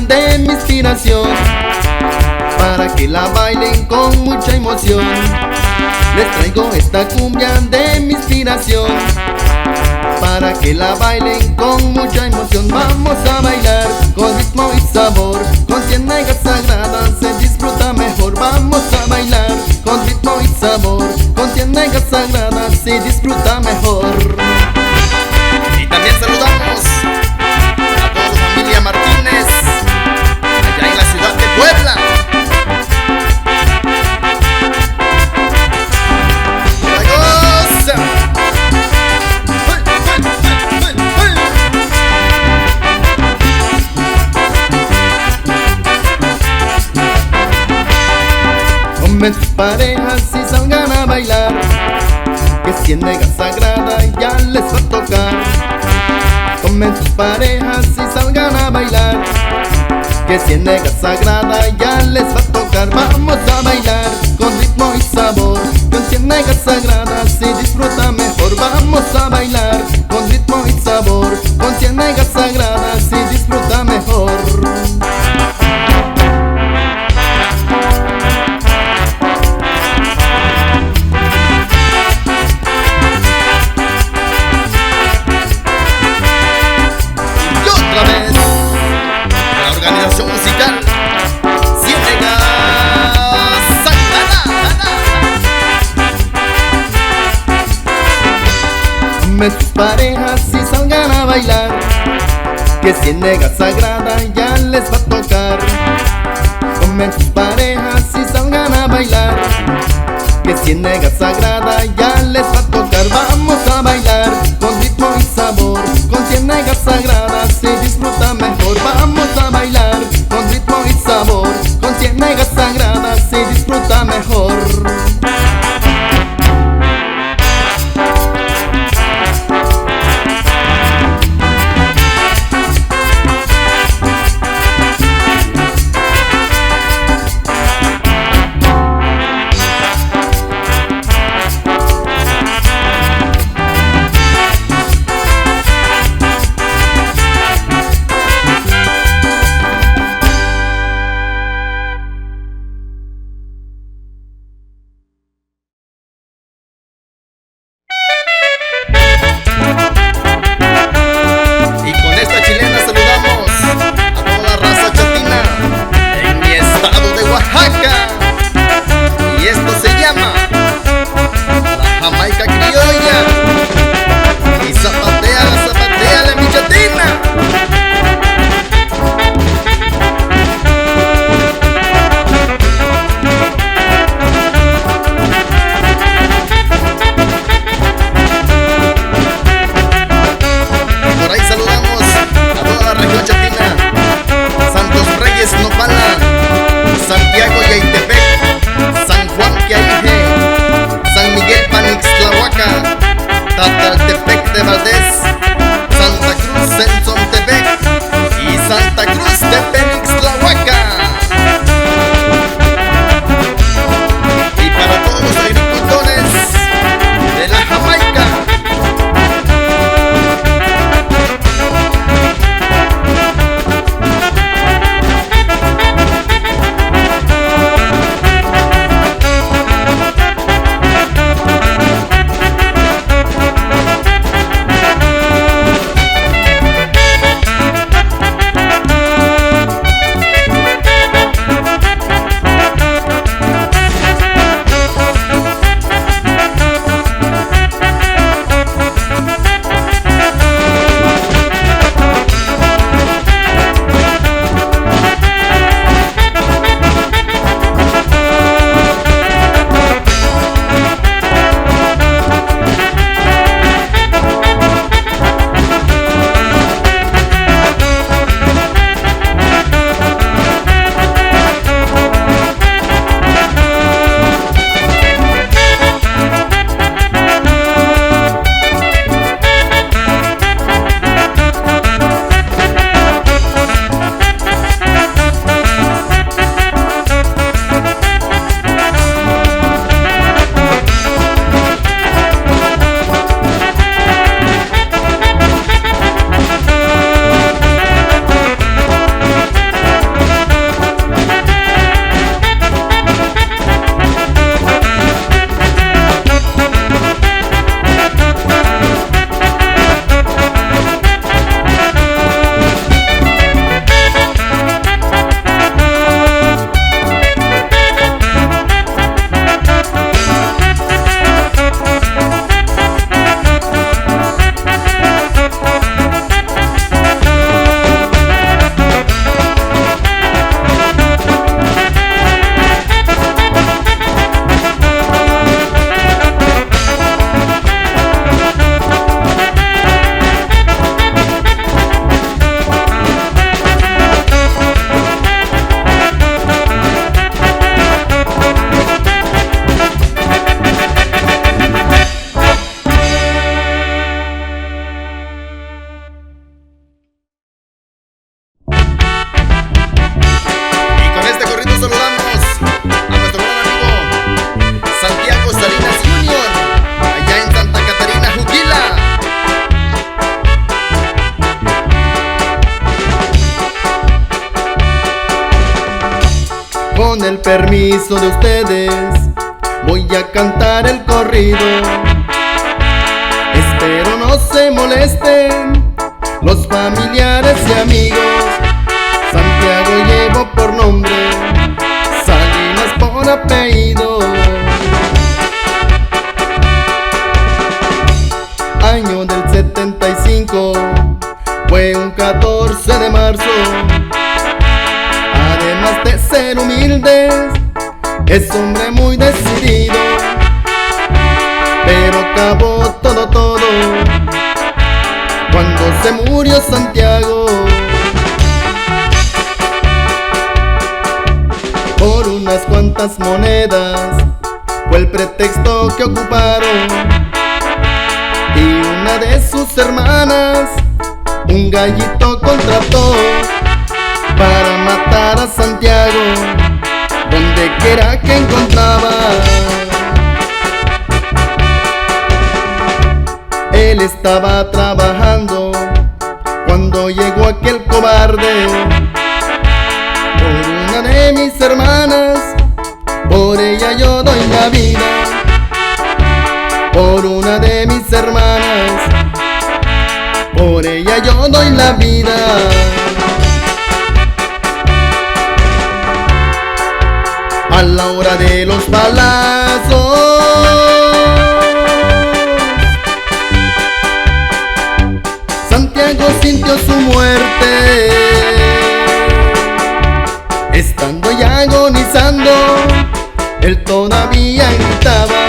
de mi inspiración, para que la bailen con mucha emoción. Les traigo esta cumbia de mi inspiración, para que la bailen con mucha emoción. Vamos a bailar con ritmo y sabor, con ciénaga sagrada se disfruta mejor. Vamos a bailar con ritmo y sabor, con ciénaga sagrada se disfruta mejor. Y también saludamos a toda la familia Martínez, allá en la ciudad de Puebla. Tomen sus parejas y salgan a bailar, que ciénaga sagrada ya les va a tocar. Tomen sus parejas y salgan a bailar, que ciénaga sagrada ya les va a tocar. Vamos a bailar con ritmo y sabor, con ciénaga sagrada se disfruta mejor. Vamos a bailar con ritmo y sabor, con ciénaga sagrada se disfruta mejor. Organización musical Ciénaga Sagrada. Tomen sus parejas y salgan a bailar, que ciénaga sagrada ya les va a tocar. Tomen sus parejas y salgan a bailar, que ciénaga sagrada ya les va a tocar. Vamos a bailar con ritmo y sabor, con ciénaga sagrada se disfruta mejor. Vamos a bailar con ritmo y sabor, con ciénaga sagrada se disfruta mejor. permiso de ustedes, voy a cantar el corrido. Espero no se molesten los familiares y amigos. Santiago llevo por nombre, Salinas por apellido. Año del 75, fue un 14 de marzo. Además de ser humilde, es hombre muy decidido. Pero acabó todo cuando se murió Santiago. Por unas cuantas monedas fue el pretexto que ocuparon, y una de sus hermanas un gallito contrató para matar a Santiago donde quiera que encontraba. Él estaba trabajando cuando llegó aquel cobarde. Por una de mis hermanas, por ella yo doy la vida. Por una de mis hermanas, por ella yo doy la vida. A la hora de los balazos, Santiago sintió su muerte. Estando ya agonizando, él todavía gritaba: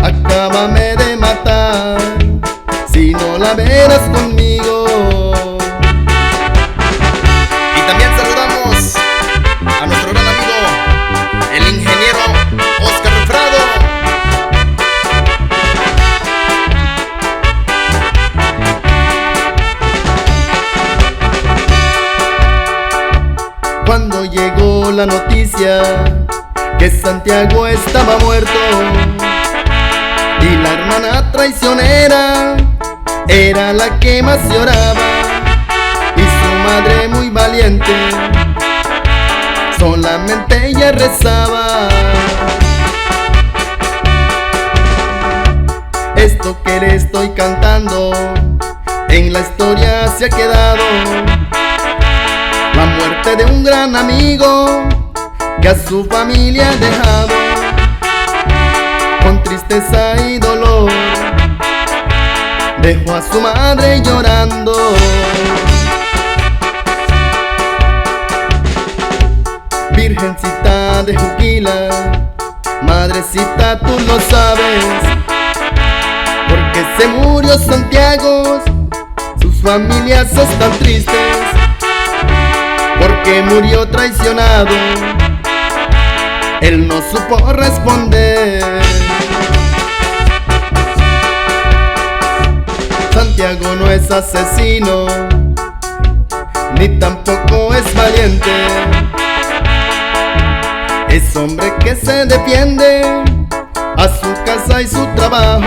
acábame de matar, si no la verás conmigo. Y también saludamos a nuestro gran amigo, el ingeniero Oscar Prado. Cuando llegó la noticia que Santiago estaba muerto, y la hermana traicionera era la que más lloraba, y su madre muy valiente solamente ella rezaba: esto que le estoy cantando en la historia se ha quedado. La muerte de un gran amigo que a su familia ha dejado. Con tristeza y dolor dejó a su madre llorando. Virgencita de Juquila, madrecita tú lo sabes, porque se murió Santiago, sus familias están tristes, porque murió traicionado, él no supo responder. Santiago no es asesino, ni tampoco es valiente. Es hombre que se defiende a su casa y su trabajo.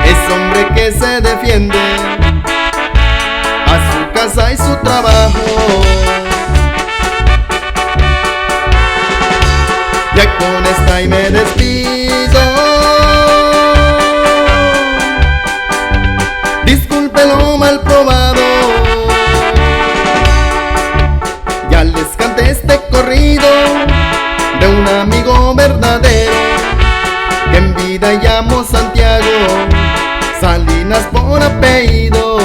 Es hombre que se defiende a su casa y su trabajo. Ya con esta y me despido. Disculpe lo mal probado. Ya les canté este corrido de un amigo verdadero que en vida llamo Santiago, Salinas por apellido.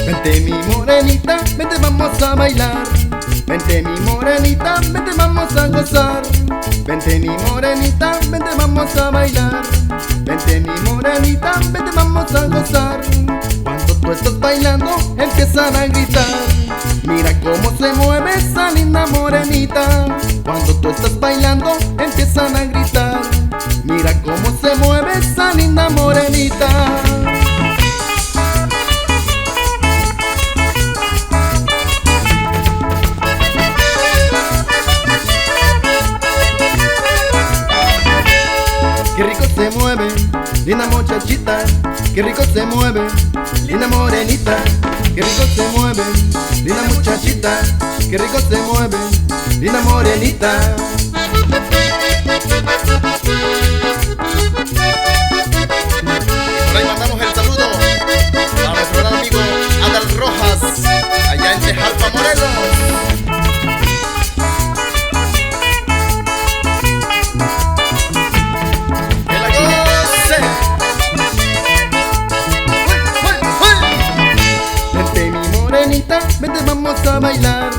Vente mi morenita, vente vamos a bailar. Vente mi morenita, vente vamos a gozar. Vente mi morenita, vente vamos a bailar. Vente mi morenita, vente vamos a gozar. Cuando tú estás bailando empiezan a gritar: mira cómo se mueve esa linda morenita. Cuando tú estás bailando empiezan a gritar. Mira cómo se mueve esa linda morenita. Qué rico se mueve, linda muchachita. Qué rico se mueve, linda morenita. Qué rico se mueve, linda muchachita. Qué rico se mueve, linda morenita. Por ahí mandamos el saludo a nuestro gran amigo Adal Rojas, allá en Tejalpa, Morelos. Vente vamos a bailar,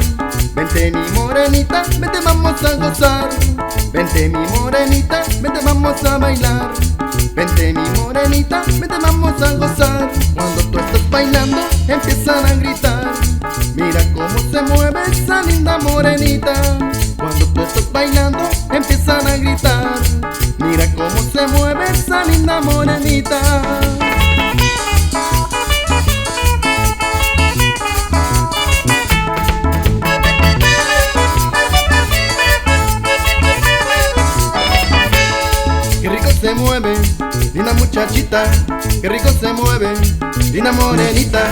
vente mi morenita, vente vamos a gozar. Vente mi morenita, vente vamos a bailar. Vente mi morenita, vente vamos a gozar. Cuando tú estás bailando empiezan a gritar. Mira cómo se mueve esa linda morenita. Cuando tú estás bailando empiezan a gritar. Mira cómo se mueve esa linda morenita. Se mueve, linda muchachita, qué rico se mueve, linda morenita,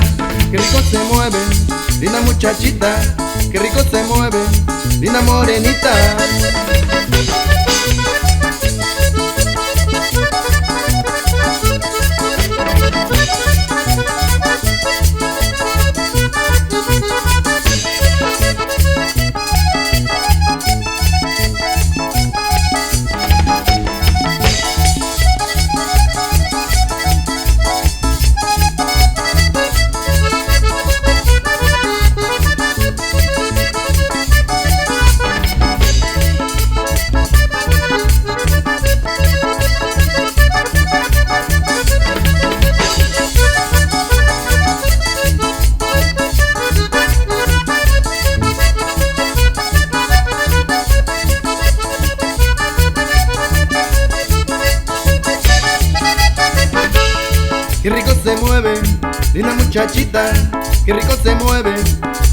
qué rico se mueve, linda muchachita, qué rico se mueve, linda morenita. Qué rico se mueve, linda muchachita. Qué rico se mueve,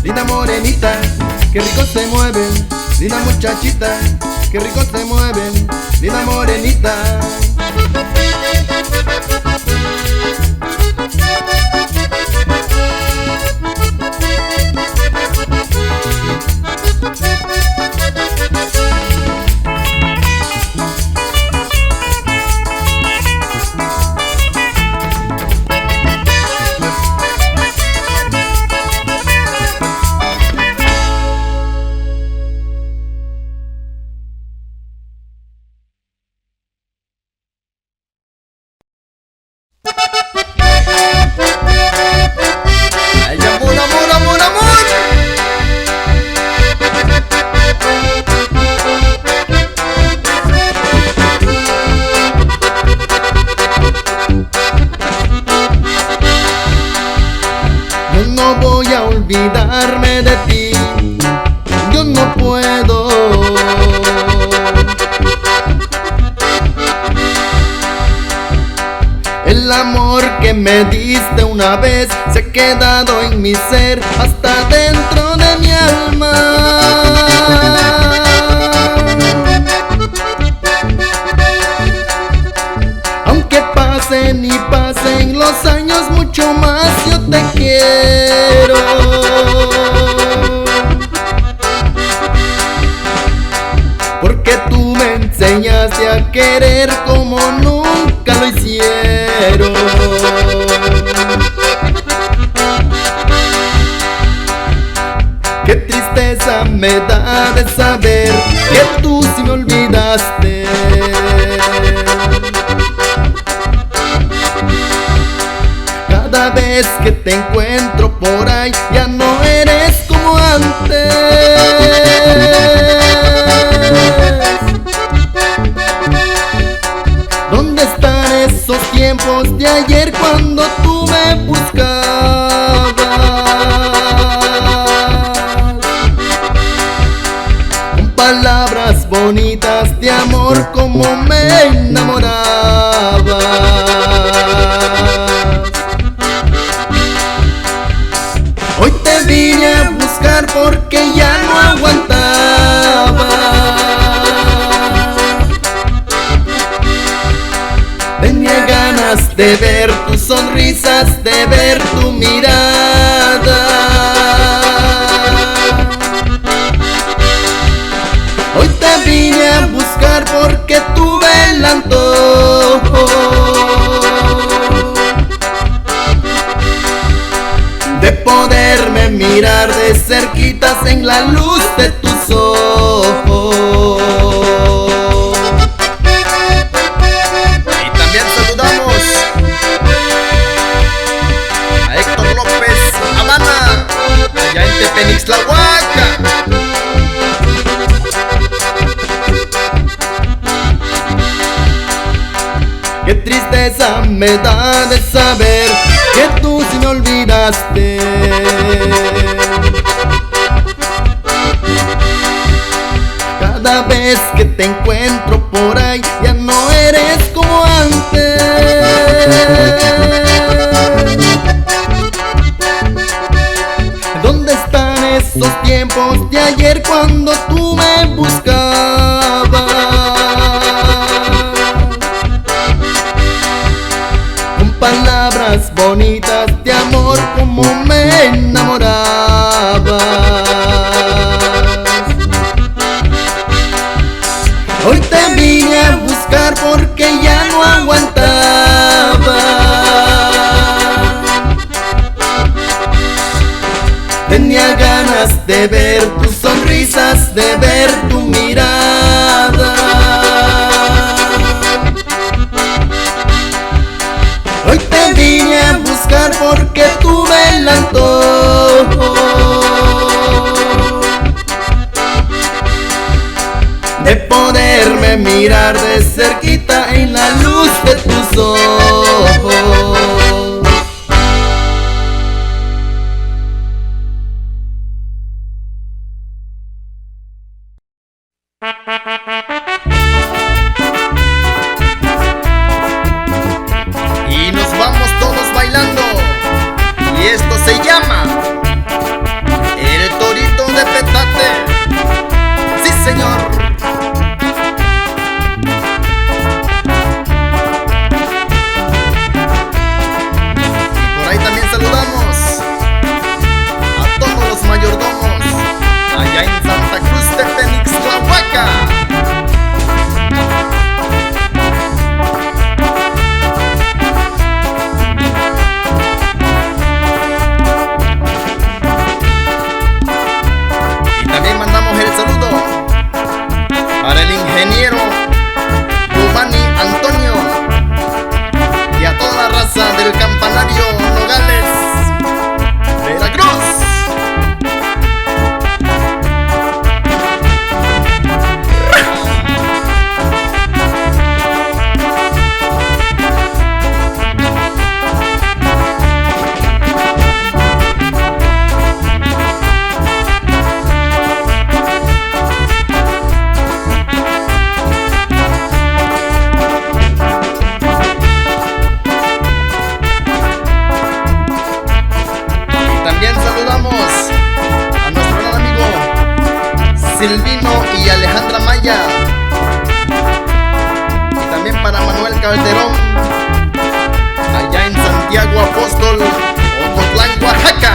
linda morenita. Qué rico se mueve, linda muchachita. Qué rico se mueve, linda morenita. No voy a olvidarme de ti, yo no puedo. El amor que me diste una vez se ha quedado en mi ser hasta dentro de mi alma. Aunque pasen y pasen los años, mucho más yo te quiero. Porque tú me enseñaste a querer como nunca lo hicieron. Qué tristeza me da de saber que tú sí me olvidaste. Cada vez que te encuentro por ahí ya no eres como antes. ¿Dónde están esos tiempos de ayer cuando tú me buscabas? palabras bonitas de amor como me enamoraba. Hoy te vine a buscar porque ya no aguantaba. Tenía ganas de ver tus sonrisas, de ver tu mirada. Hoy te vine a buscar porque tuve el antojo de poderme mirar de cerquitas en la luz de tus ojos. Y también saludamos a Héctor López Habana, allá en Tepenixtlahuaca. Qué tristeza me da de saber que tú sí me olvidaste. Cada vez que te encuentro por ahí ya no eres como antes. ¿Dónde están esos tiempos de ayer cuando tú me buscabas? Palabras bonitas de amor como me enamorabas. Hoy te vine a buscar porque ya no aguantaba. Tenía ganas de ver tus sonrisas, de ver tu mirada. Hoy te vine a buscar porque tuve el antojo de poderme mirar de cerquita en la luz de tus ojos. Y nos vamos todos bailando, y esto se llama El Torito de Petate. Sí, señor. Y por ahí también saludamos a todos los mayordomos allá en Santa Cruz de Tepenixtlahuaca. El saludo para el ingeniero Giovanni Antonio y a toda la raza del Campanario Nogales, Veracruz. Silvino y Alejandra Maya, y también para Manuel Calderón allá en Santiago Apóstol, Ocotlán, Oaxaca.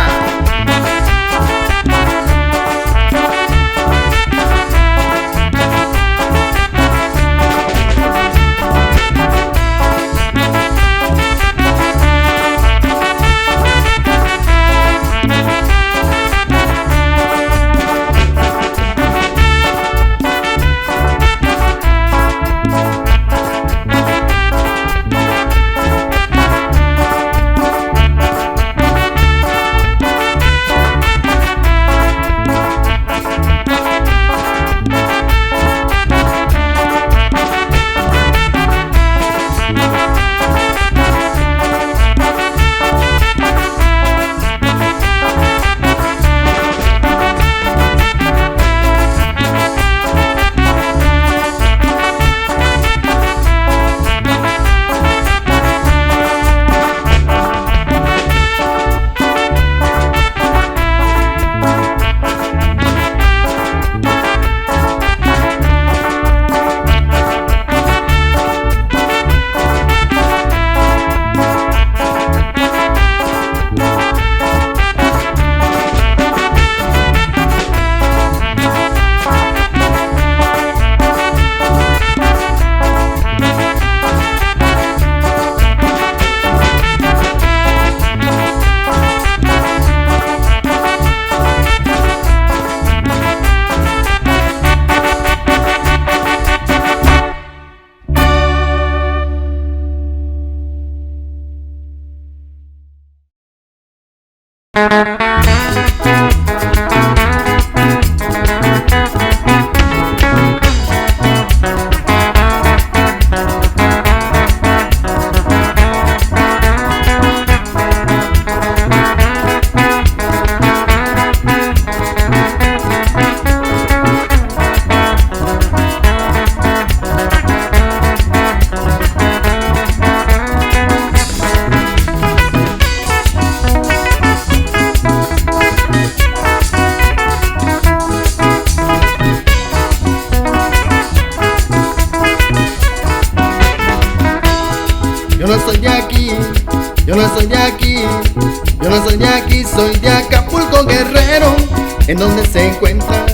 ¿En dónde se encuentra?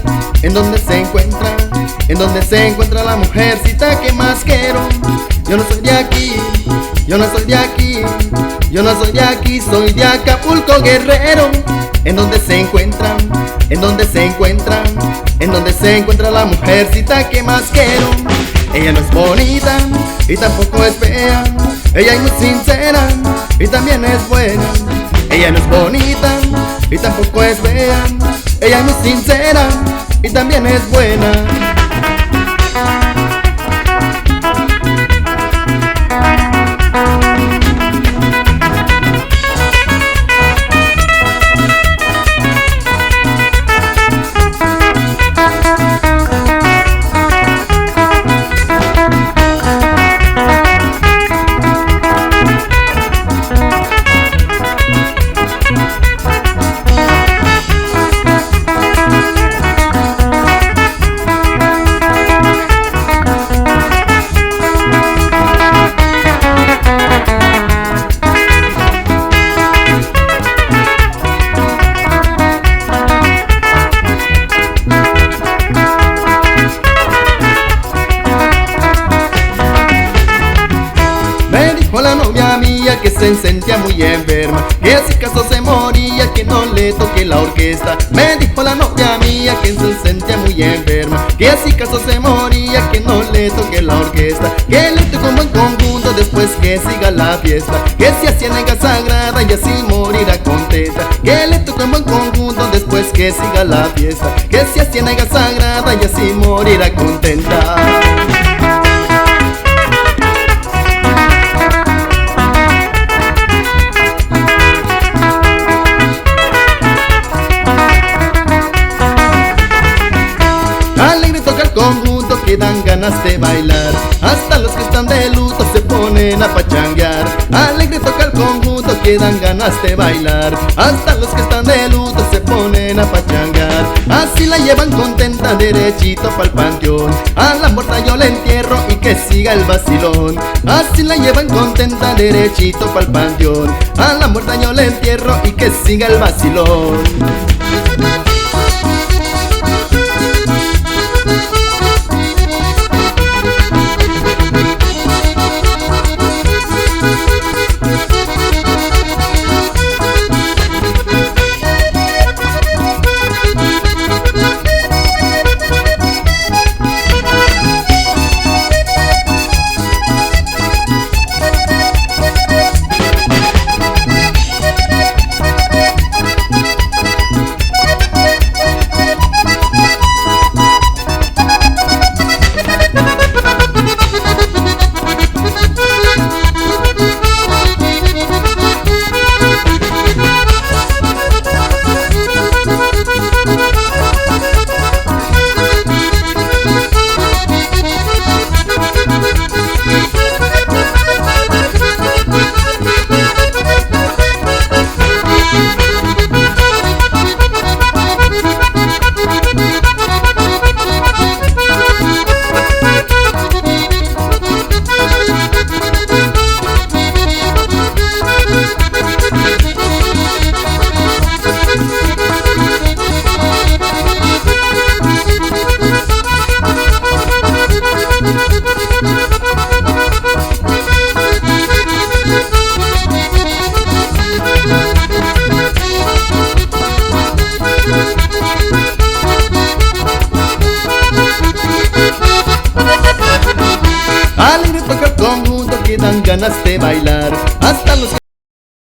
¿En dónde se encuentra? ¿En dónde se encuentra la mujercita que más quiero? Yo no soy de aquí, yo no soy de aquí, yo no soy de aquí, soy de Acapulco, Guerrero. ¿En dónde se encuentra? ¿En dónde se encuentra? ¿En dónde se encuentra la mujercita que más quiero? Ella no es bonita y tampoco es fea, ella es muy sincera y también es buena. Ella no es bonita y tampoco es fea, ella es muy sincera y también es buena. La novia mía que se sentía muy enferma, que si caso se moría, que no le toque la orquesta. Me dijo la novia mía que se sentía muy enferma, que si caso se moría, que no le toque la orquesta. Que le toque un buen conjunto después que siga la fiesta, que se ciénaga sagrada y así morirá contenta. Que le toque un buen conjunto después que siga la fiesta, que se ciénaga sagrada y así morirá contenta. Conjunto que dan ganas de bailar, hasta los que están de luto se ponen a pachanguear. Alegre toca el conjunto que dan ganas de bailar, hasta los que están de luto se ponen a pachanguear. Así la llevan contenta derechito pa'l panteón, a la muerta yo la entierro y que siga el vacilón. Así la llevan contenta derechito pa'l panteón, a la muerta yo la entierro y que siga el vacilón. Alegre toca el conjunto que dan ganas de bailar,